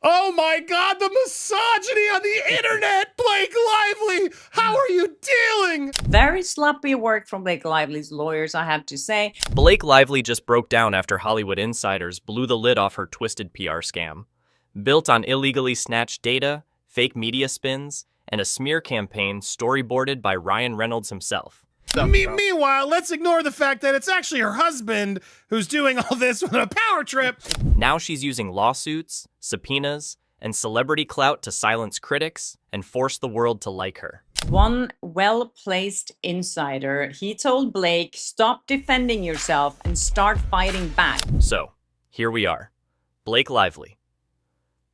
Oh my God, the misogyny on the internet! Blake Lively, how are you dealing? Very sloppy work from Blake Lively's lawyers, I have to say. Blake Lively just broke down after Hollywood insiders blew the lid off her twisted PR scam. Built on illegally snatched data, fake media spins, and a smear campaign storyboarded by Ryan Reynolds himself. Meanwhile, let's ignore the fact that it's actually her husband who's doing all this with a power trip. Now she's using lawsuits, subpoenas, and celebrity clout to silence critics and force the world to like her. One well-placed insider, he told Blake, stop defending yourself and start fighting back. So, here we are. Blake Lively.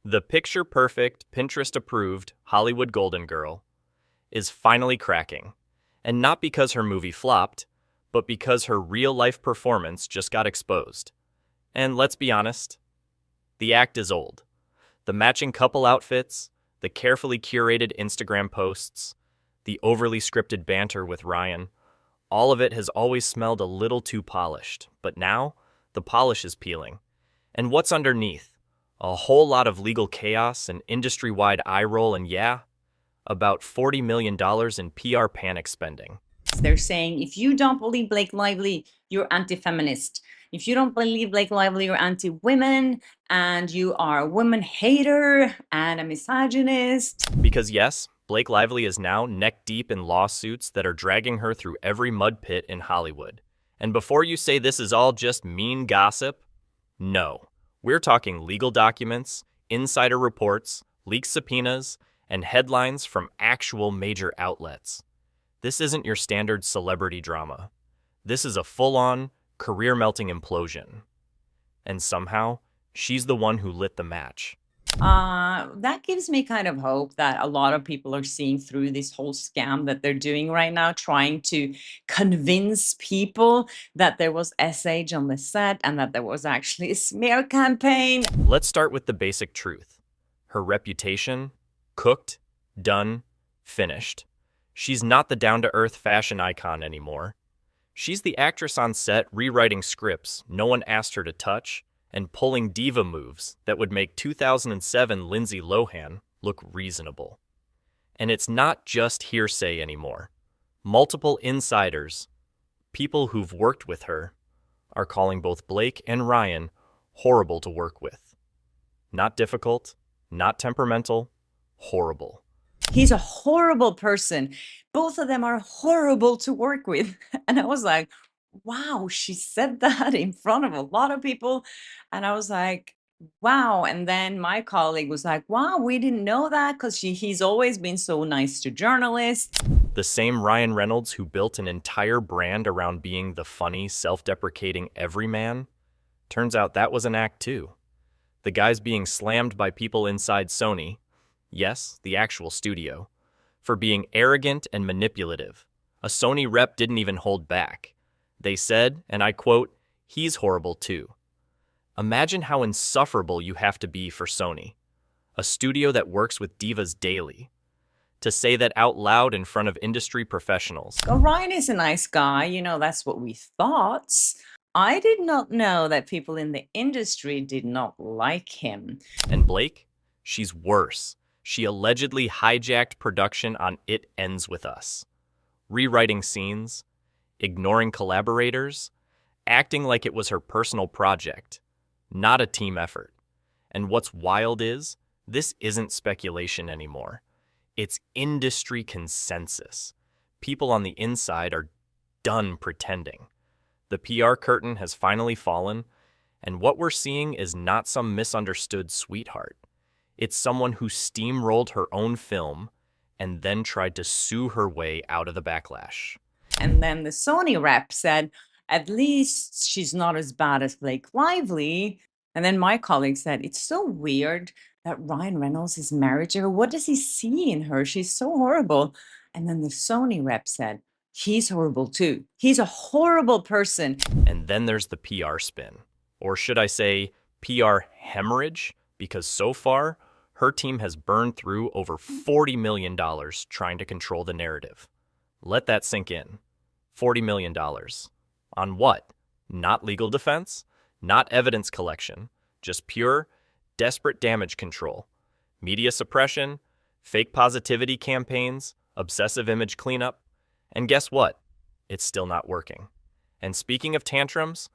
The picture-perfect, Pinterest-approved Hollywood Golden Girl is finally cracking. And not because her movie flopped, but because her real-life performance just got exposed. And let's be honest, the act is old. The matching couple outfits, the carefully curated Instagram posts, the overly scripted banter with Ryan, all of it has always smelled a little too polished. But now, the polish is peeling. And what's underneath? A whole lot of legal chaos, an industry-wide eye roll, and yeah, about $40 million in PR panic spending. They're saying, if you don't believe Blake Lively, you're anti-feminist. If you don't believe Blake Lively, you're anti-women, and you are a woman hater and a misogynist. Because yes, Blake Lively is now neck-deep in lawsuits that are dragging her through every mud pit in Hollywood. And before you say this is all just mean gossip, no. We're talking legal documents, insider reports, leaked subpoenas, and headlines from actual major outlets. This isn't your standard celebrity drama. This is a full-on, career-melting implosion. And somehow, she's the one who lit the match. That gives me kind of hope that a lot of people are seeing through this whole scam that they're doing right now, trying to convince people that there was SH on the set and that there was actually a smear campaign. Let's start with the basic truth. Her reputation, cooked, done, finished. She's not the down-to-earth fashion icon anymore. She's the actress on set rewriting scripts no one asked her to touch and pulling diva moves that would make 2007 Lindsay Lohan look reasonable. And it's not just hearsay anymore. Multiple insiders, people who've worked with her, are calling both Blake and Ryan horrible to work with. Not difficult, not temperamental, horrible. He's a horrible person. Both of them are horrible to work with. And I was like, wow, she said that in front of a lot of people. And I was like, wow. And then my colleague was like, wow, we didn't know that because he's always been so nice to journalists. The same Ryan Reynolds who built an entire brand around being the funny, self-deprecating everyman, turns out that was an act too. The guy's being slammed by people inside Sony, yes, the actual studio, for being arrogant and manipulative. A Sony rep didn't even hold back. They said, and I quote, "He's horrible too." Imagine how insufferable you have to be for Sony, a studio that works with divas daily, to say that out loud in front of industry professionals. Oh, Ryan is a nice guy. You know, that's what we thought. I did not know that people in the industry did not like him. And Blake? She's worse. She allegedly hijacked production on It Ends With Us, rewriting scenes, ignoring collaborators, acting like it was her personal project, not a team effort. And what's wild is, this isn't speculation anymore. It's industry consensus. People on the inside are done pretending. The PR curtain has finally fallen, and what we're seeing is not some misunderstood sweetheart. It's someone who steamrolled her own film and then tried to sue her way out of the backlash. And then the Sony rep said, at least she's not as bad as Blake Lively. And then my colleague said, it's so weird that Ryan Reynolds is married to her. What does he see in her? She's so horrible. And then the Sony rep said, he's horrible too. He's a horrible person. And then there's the PR spin. Or should I say PR hemorrhage? Because so far, her team has burned through over $40 million trying to control the narrative. Let that sink in. $40 million. On what? Not legal defense, not evidence collection, just pure, desperate damage control, media suppression, fake positivity campaigns, obsessive image cleanup, and guess what? It's still not working. And speaking of tantrums,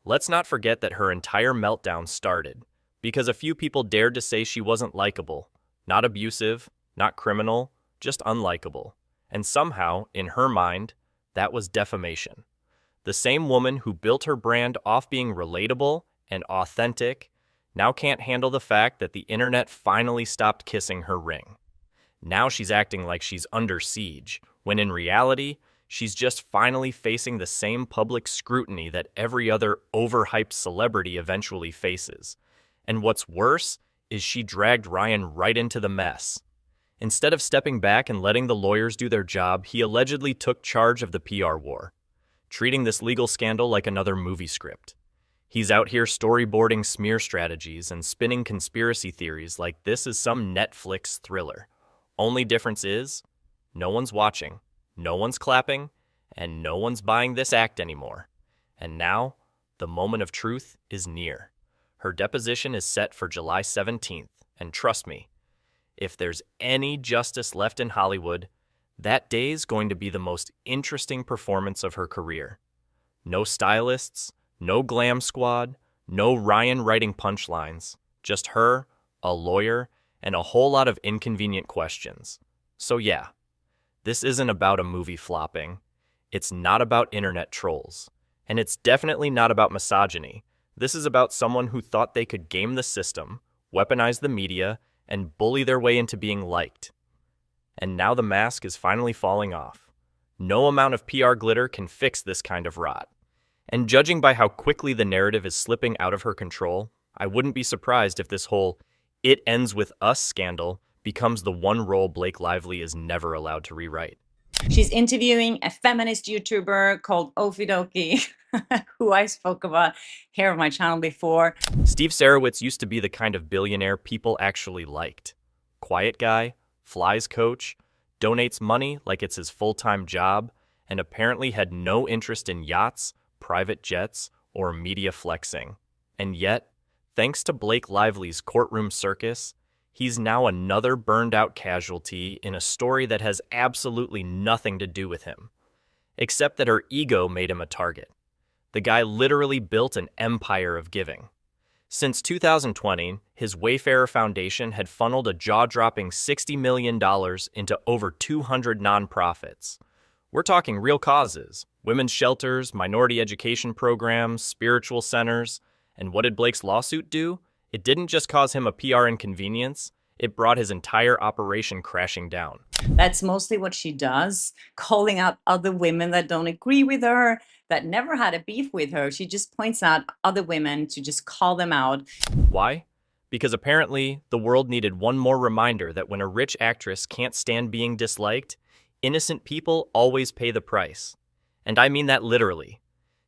let's not forget that her entire meltdown started because a few people dared to say she wasn't likable, not abusive, not criminal, just unlikable. And somehow, in her mind, that was defamation. The same woman who built her brand off being relatable and authentic now can't handle the fact that the internet finally stopped kissing her ring. Now she's acting like she's under siege, when in reality, she's just finally facing the same public scrutiny that every other overhyped celebrity eventually faces. And what's worse is she dragged Ryan right into the mess. Instead of stepping back and letting the lawyers do their job, he allegedly took charge of the PR war, treating this legal scandal like another movie script. He's out here storyboarding smear strategies and spinning conspiracy theories like this is some Netflix thriller. Only difference is, no one's watching, no one's clapping, and no one's buying this act anymore. And now, the moment of truth is near. Her deposition is set for July 17th, and trust me, if there's any justice left in Hollywood, that day's going to be the most interesting performance of her career. No stylists, no glam squad, no Ryan writing punchlines, just her, a lawyer, and a whole lot of inconvenient questions. So yeah, this isn't about a movie flopping. It's not about internet trolls. And it's definitely not about misogyny. This is about someone who thought they could game the system, weaponize the media, and bully their way into being liked. And now the mask is finally falling off. No amount of PR glitter can fix this kind of rot. And judging by how quickly the narrative is slipping out of her control, I wouldn't be surprised if this whole "it ends with us" scandal becomes the one role Blake Lively is never allowed to rewrite. She's interviewing a feminist YouTuber called Ofidoki, who I spoke about here on my channel before. Steve Sarowitz used to be the kind of billionaire people actually liked. Quiet guy, flies coach, donates money like it's his full-time job, and apparently had no interest in yachts, private jets, or media flexing. And yet, thanks to Blake Lively's courtroom circus, he's now another burned-out casualty in a story that has absolutely nothing to do with him, except that her ego made him a target. The guy literally built an empire of giving. Since 2020, his Wayfarer Foundation had funneled a jaw-dropping $60 million into over 200 nonprofits. We're talking real causes: women's shelters, minority education programs, spiritual centers. And what did Blake's lawsuit do? It didn't just cause him a PR inconvenience, it brought his entire operation crashing down. That's mostly what she does, calling out other women that don't agree with her, that never had a beef with her. She just points out other women to just call them out. Why? Because apparently the world needed one more reminder that when a rich actress can't stand being disliked, innocent people always pay the price. And I mean that literally.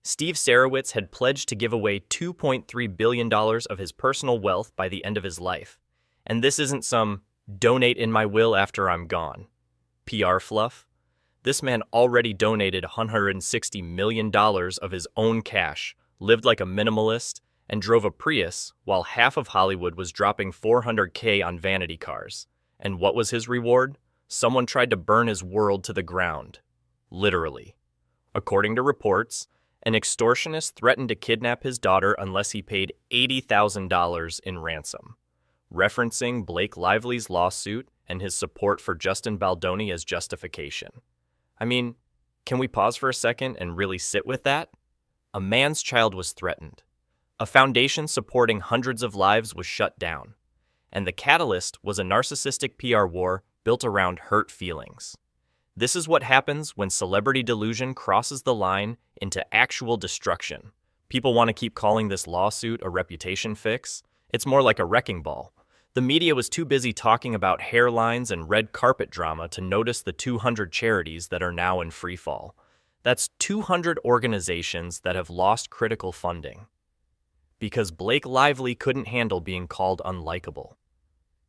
Steve Sarowitz had pledged to give away $2.3 billion of his personal wealth by the end of his life. And this isn't some "donate in my will after I'm gone" PR fluff. This man already donated $160 million of his own cash, lived like a minimalist, and drove a Prius while half of Hollywood was dropping $400K on vanity cars. And what was his reward? Someone tried to burn his world to the ground. Literally. According to reports, an extortionist threatened to kidnap his daughter unless he paid $80,000 in ransom, referencing Blake Lively's lawsuit and his support for Justin Baldoni as justification. I mean, can we pause for a second and really sit with that? A man's child was threatened. A foundation supporting hundreds of lives was shut down. And the catalyst was a narcissistic PR war built around hurt feelings. This is what happens when celebrity delusion crosses the line into actual destruction. People want to keep calling this lawsuit a reputation fix. It's more like a wrecking ball. The media was too busy talking about hairlines and red carpet drama to notice the 200 charities that are now in free fall. That's 200 organizations that have lost critical funding. Because Blake Lively couldn't handle being called unlikable.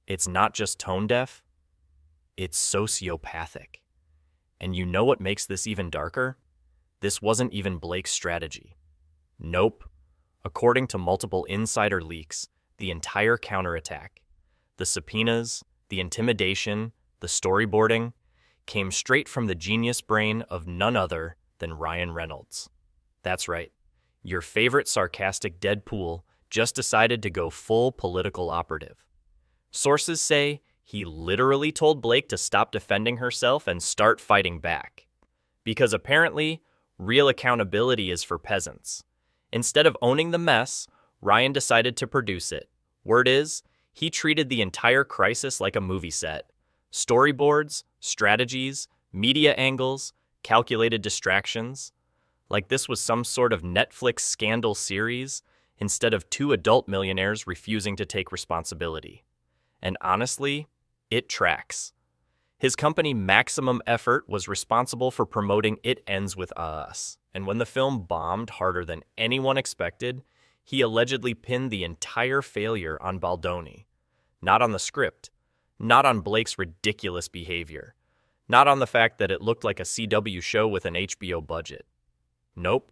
It's not just tone deaf, it's sociopathic. And you know what makes this even darker? This wasn't even Blake's strategy. Nope. According to multiple insider leaks, the entire counterattack. The subpoenas, the intimidation, the storyboarding came straight from the genius brain of none other than Ryan Reynolds. That's right, your favorite sarcastic Deadpool just decided to go full political operative. Sources say he literally told Blake to stop defending herself and start fighting back. Because apparently, real accountability is for peasants. Instead of owning the mess, Ryan decided to produce it. Word is, he treated the entire crisis like a movie set. Storyboards, strategies, media angles, calculated distractions. Like this was some sort of Netflix scandal series, instead of two adult millionaires refusing to take responsibility. And honestly, it tracks. His company Maximum Effort was responsible for promoting It Ends With Us, and when the film bombed harder than anyone expected, he allegedly pinned the entire failure on Baldoni. Not on the script, not on Blake's ridiculous behavior, not on the fact that it looked like a CW show with an HBO budget. Nope.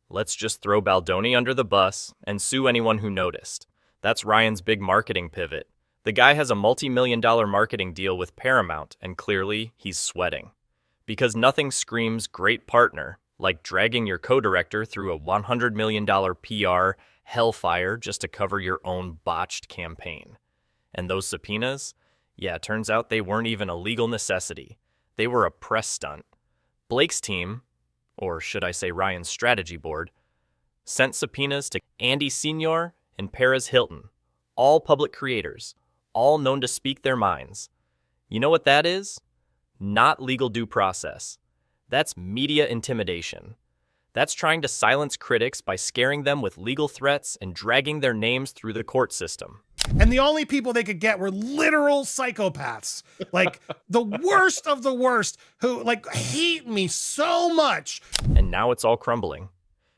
Let's just throw Baldoni under the bus and sue anyone who noticed. That's Ryan's big marketing pivot. The guy has a multi-million-dollar marketing deal with Paramount, and clearly, he's sweating. Because nothing screams great partner like dragging your co-director through a $100 million PR hellfire just to cover your own botched campaign. And those subpoenas? Yeah, turns out they weren't even a legal necessity. They were a press stunt. Blake's team, or should I say Ryan's strategy board, sent subpoenas to Andy Senior and Perez Hilton, all public creators, all known to speak their minds. You know what that is? Not legal due process. That's media intimidation. That's trying to silence critics by scaring them with legal threats and dragging their names through the court system. And the only people they could get were literal psychopaths, like the worst of the worst, who like hate me so much. And now it's all crumbling.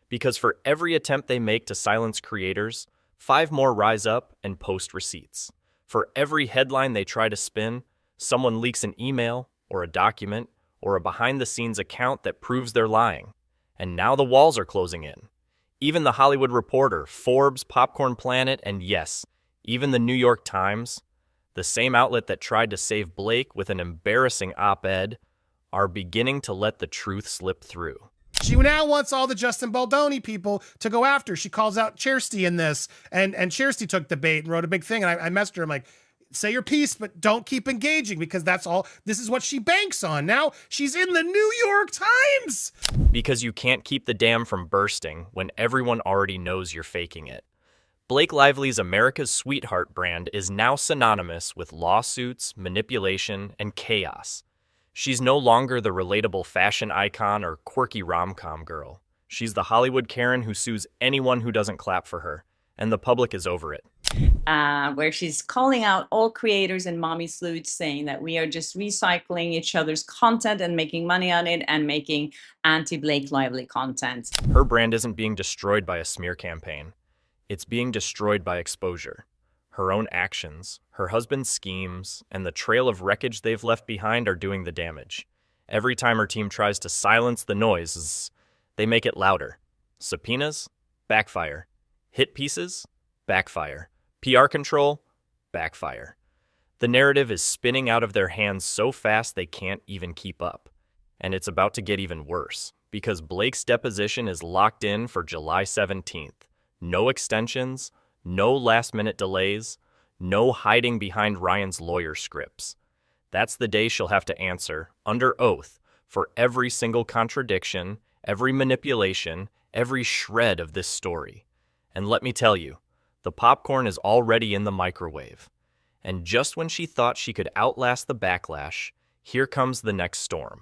Because for every attempt they make to silence creators, 5 more rise up and post receipts. For every headline they try to spin, someone leaks an email or a document or a behind-the-scenes account that proves they're lying. And now the walls are closing in. Even The Hollywood Reporter, Forbes, Popcorn Planet, and yes, even the New York Times, the same outlet that tried to save Blake with an embarrassing op-ed, are beginning to let the truth slip through. She now wants all the Justin Baldoni people to go after. She calls out Chersty in this, and Chersty took the bait and wrote a big thing, and I messaged her. I'm like, say your piece, but don't keep engaging, because that's all, this is what she banks on. Now she's in the New York Times. Because you can't keep the dam from bursting when everyone already knows you're faking it. Blake Lively's America's Sweetheart brand is now synonymous with lawsuits, manipulation, and chaos. She's no longer the relatable fashion icon or quirky rom-com girl. She's the Hollywood Karen who sues anyone who doesn't clap for her, and the public is over it. Where she's calling out all creators and mommy sleuths, saying that we are just recycling each other's content and making money on it and making anti-Blake Lively content. Her brand isn't being destroyed by a smear campaign. It's being destroyed by exposure. Her own actions, her husband's schemes, and the trail of wreckage they've left behind are doing the damage. Every time her team tries to silence the noise, they make it louder. Subpoenas? Backfire. Hit pieces? Backfire. PR control? Backfire. The narrative is spinning out of their hands so fast they can't even keep up. And it's about to get even worse, because Blake's deposition is locked in for July 17th. No extensions, no last-minute delays, no hiding behind Ryan's lawyer scripts. That's the day she'll have to answer, under oath, for every single contradiction, every manipulation, every shred of this story. And let me tell you, the popcorn is already in the microwave. And just when she thought she could outlast the backlash, here comes the next storm.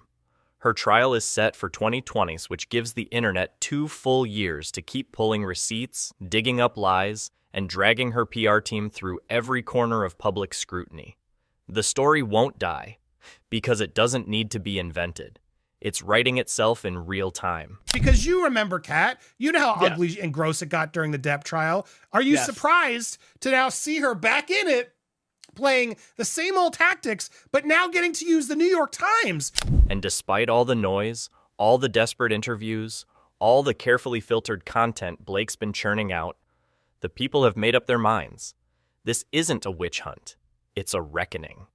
Her trial is set for 2020, which gives the internet 2 full years to keep pulling receipts, digging up lies, and dragging her PR team through every corner of public scrutiny. The story won't die, because it doesn't need to be invented. It's writing itself in real time. Because you remember, Kat, you know how ugly and gross it got during the Depp trial. Are you surprised to now see her back in it, playing the same old tactics, but now getting to use the New York Times? And despite all the noise, all the desperate interviews, all the carefully filtered content Blake's been churning out, The people have made up their minds. This isn't a witch hunt. It's a reckoning.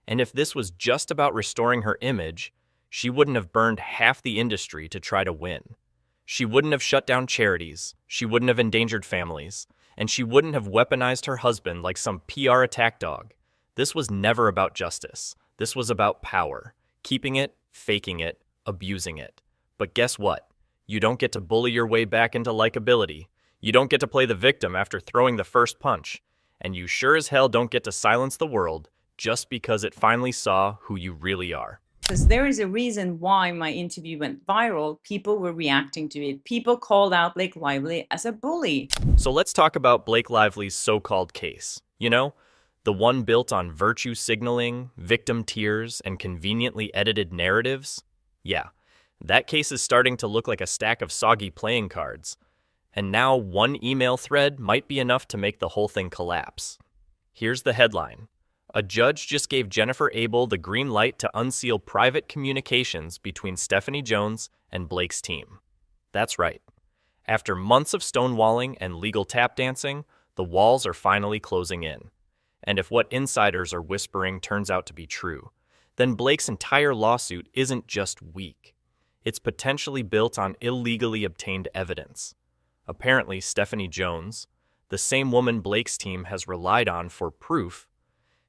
And if this was just about restoring her image, she wouldn't have burned half the industry to try to win. She wouldn't have shut down charities, she wouldn't have endangered families, and she wouldn't have weaponized her husband like some PR attack dog. This was never about justice. This was about power. Keeping it, faking it, abusing it. But guess what? You don't get to bully your way back into likability. You don't get to play the victim after throwing the first punch. And you sure as hell don't get to silence the world just because it finally saw who you really are. Because there is a reason why my interview went viral. People were reacting to it. People called out Blake Lively as a bully. So let's talk about Blake Lively's so-called case. You know, the one built on virtue signaling, victim tears, and conveniently edited narratives? Yeah, that case is starting to look like a stack of soggy playing cards. And now one email thread might be enough to make the whole thing collapse. Here's the headline. A judge just gave Jennifer Abel the green light to unseal private communications between Stephanie Jones and Blake's team. That's right. After months of stonewalling and legal tap dancing, the walls are finally closing in. And if what insiders are whispering turns out to be true, then Blake's entire lawsuit isn't just weak. It's potentially built on illegally obtained evidence. Apparently, Stephanie Jones, the same woman Blake's team has relied on for proof,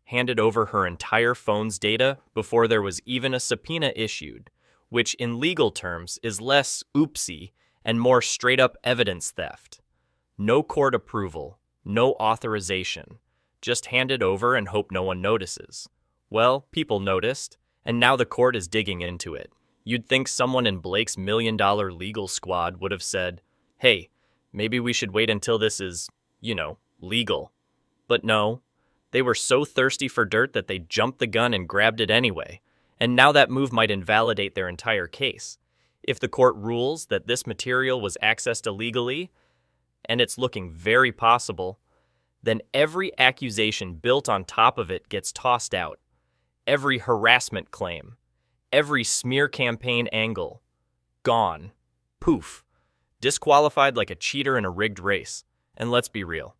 handed over her entire phone's data before there was even a subpoena issued, which in legal terms is less oopsie and more straight-up evidence theft. No court approval, no authorization, just hand it over and hope no one notices. Well, people noticed, and now the court is digging into it. You'd think someone in Blake's $1 million legal squad would have said, hey, maybe we should wait until this is, legal. But no. They were so thirsty for dirt that they jumped the gun and grabbed it anyway, and now that move might invalidate their entire case. If the court rules that this material was accessed illegally, and it's looking very possible, then every accusation built on top of it gets tossed out. Every harassment claim, every smear campaign angle, gone. Poof. Disqualified like a cheater in a rigged race. And let's be real.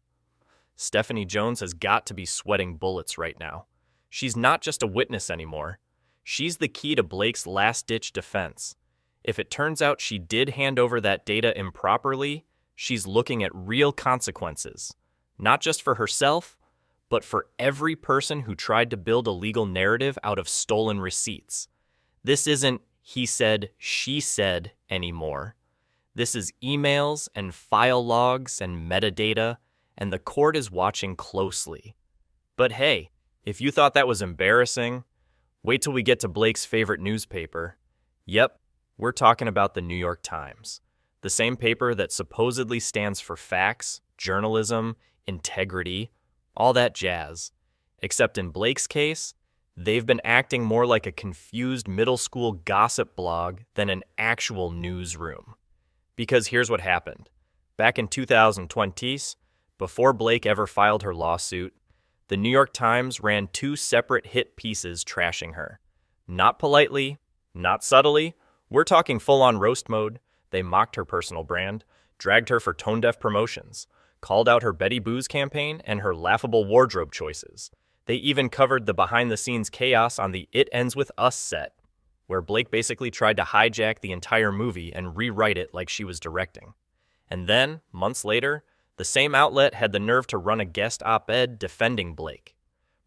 Stephanie Jones has got to be sweating bullets right now. She's not just a witness anymore. She's the key to Blake's last-ditch defense. If it turns out she did hand over that data improperly, she's looking at real consequences. Not just for herself, but for every person who tried to build a legal narrative out of stolen receipts. This isn't he said, she said anymore. This is emails and file logs and metadata, and the court is watching closely. But hey, if you thought that was embarrassing, wait till we get to Blake's favorite newspaper. Yep, we're talking about the New York Times, the same paper that supposedly stands for facts, journalism, integrity, all that jazz. Except in Blake's case, they've been acting more like a confused middle school gossip blog than an actual newsroom. Because here's what happened. Back in 2020, before Blake ever filed her lawsuit, the New York Times ran 2 separate hit pieces trashing her. Not politely, not subtly, we're talking full-on roast mode. They mocked her personal brand, dragged her for tone-deaf promotions, called out her Betty Boos campaign and her laughable wardrobe choices. They even covered the behind-the-scenes chaos on the It Ends With Us set, where Blake basically tried to hijack the entire movie and rewrite it like she was directing. And then, months later, the same outlet had the nerve to run a guest op-ed defending Blake,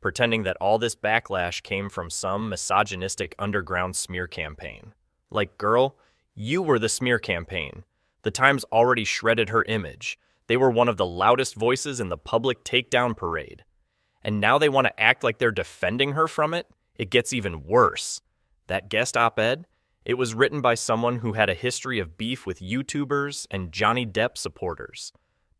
pretending that all this backlash came from some misogynistic underground smear campaign. Like, girl, you were the smear campaign. The Times already shredded her image. They were one of the loudest voices in the public takedown parade. And now they want to act like they're defending her from it? It gets even worse. That guest op-ed, it was written by someone who had a history of beef with YouTubers and Johnny Depp supporters.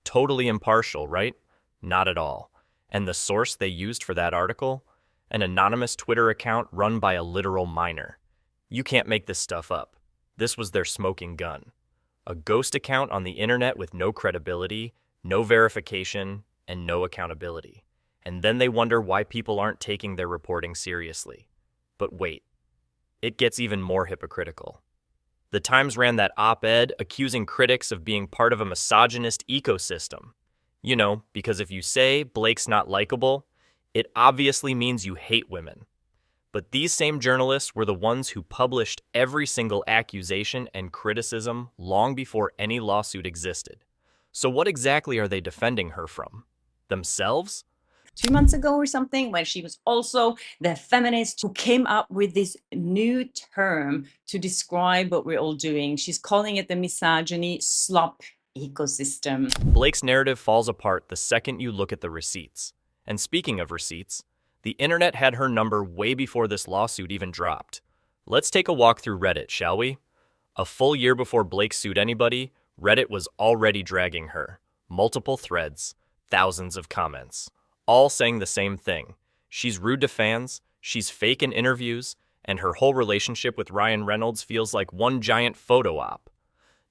Totally impartial, right? Not at all. And the source they used for that article? An anonymous Twitter account run by a literal minor. You can't make this stuff up. This was their smoking gun. A ghost account on the internet with no credibility, no verification, and no accountability. And then they wonder why people aren't taking their reporting seriously. But wait, it gets even more hypocritical. The Times ran that op-ed accusing critics of being part of a misogynist ecosystem. You know, because if you say Blake's not likable, it obviously means you hate women. But these same journalists were the ones who published every single accusation and criticism long before any lawsuit existed. So what exactly are they defending her from? Themselves? 2 months ago or something, when she was also the feminist who came up with this new term to describe what we're all doing. She's calling it the misogyny slop ecosystem. Blake's narrative falls apart the second you look at the receipts. And speaking of receipts, the internet had her number way before this lawsuit even dropped. Let's take a walk through Reddit, shall we? A full year before Blake sued anybody, Reddit was already dragging her. Multiple threads, thousands of comments, all saying the same thing. She's rude to fans, she's fake in interviews, and her whole relationship with Ryan Reynolds feels like one giant photo op.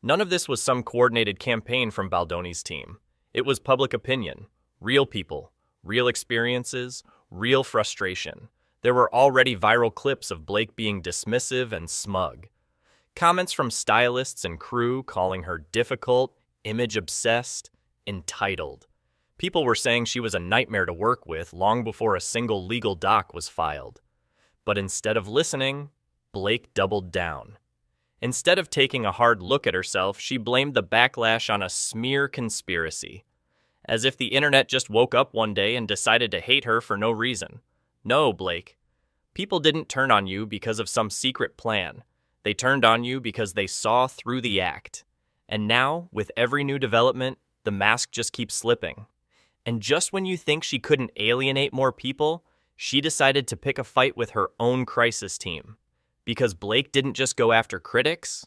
None of this was some coordinated campaign from Baldoni's team. It was public opinion, real people, real experiences, real frustration. There were already viral clips of Blake being dismissive and smug. Comments from stylists and crew calling her difficult, image-obsessed, entitled. People were saying she was a nightmare to work with long before a single legal doc was filed. But instead of listening, Blake doubled down. Instead of taking a hard look at herself, she blamed the backlash on a smear conspiracy. As if the internet just woke up one day and decided to hate her for no reason. No, Blake. People didn't turn on you because of some secret plan. They turned on you because they saw through the act. And now, with every new development, the mask just keeps slipping. And just when you think she couldn't alienate more people, she decided to pick a fight with her own crisis team. Because Blake didn't just go after critics,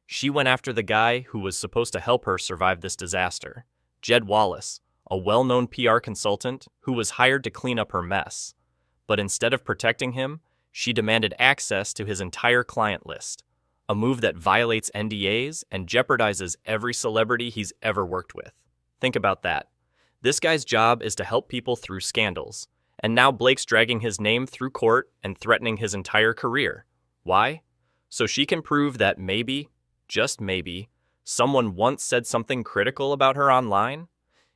she went after the guy who was supposed to help her survive this disaster. Jed Wallace, a well-known PR consultant who was hired to clean up her mess. But instead of protecting him, she demanded access to his entire client list, a move that violates NDAs and jeopardizes every celebrity he's ever worked with. Think about that. This guy's job is to help people through scandals, and now Blake's dragging his name through court and threatening his entire career. Why? So she can prove that maybe, just maybe, someone once said something critical about her online?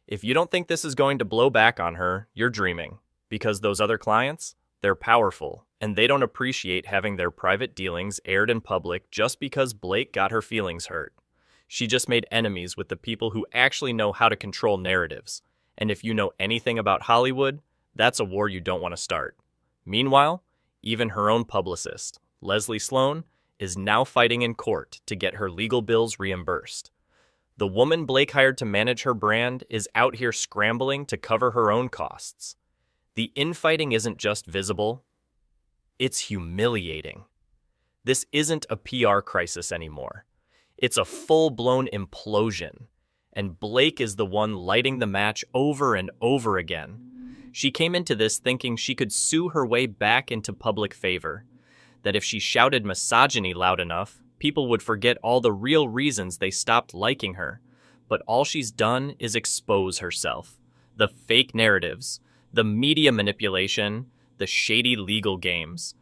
If you don't think this is going to blow back on her, you're dreaming. Because those other clients, they're powerful, and they don't appreciate having their private dealings aired in public just because Blake got her feelings hurt. She just made enemies with the people who actually know how to control narratives. And if you know anything about Hollywood, that's a war you don't want to start. Meanwhile, even her own publicist, Leslie Sloan, is now fighting in court to get her legal bills reimbursed. The woman Blake hired to manage her brand is out here scrambling to cover her own costs. The infighting isn't just visible, it's humiliating. This isn't a PR crisis anymore. It's a full-blown implosion, and Blake is the one lighting the match over and over again. She came into this thinking she could sue her way back into public favor, that if she shouted misogyny loud enough, people would forget all the real reasons they stopped liking her. But all she's done is expose herself. The fake narratives, the media manipulation, the shady legal games.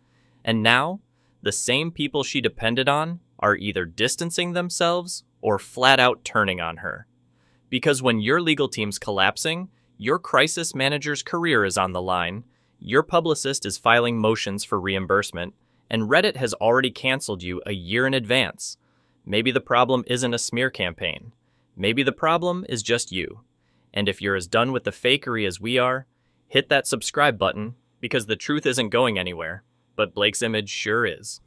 And now, the same people she depended on are either distancing themselves or flat out turning on her. Because when your legal team's collapsing, your crisis manager's career is on the line, your publicist is filing motions for reimbursement, and Reddit has already canceled you a year in advance. Maybe the problem isn't a smear campaign. Maybe the problem is just you. And if you're as done with the fakery as we are, hit that subscribe button, because the truth isn't going anywhere, but Blake's image sure is.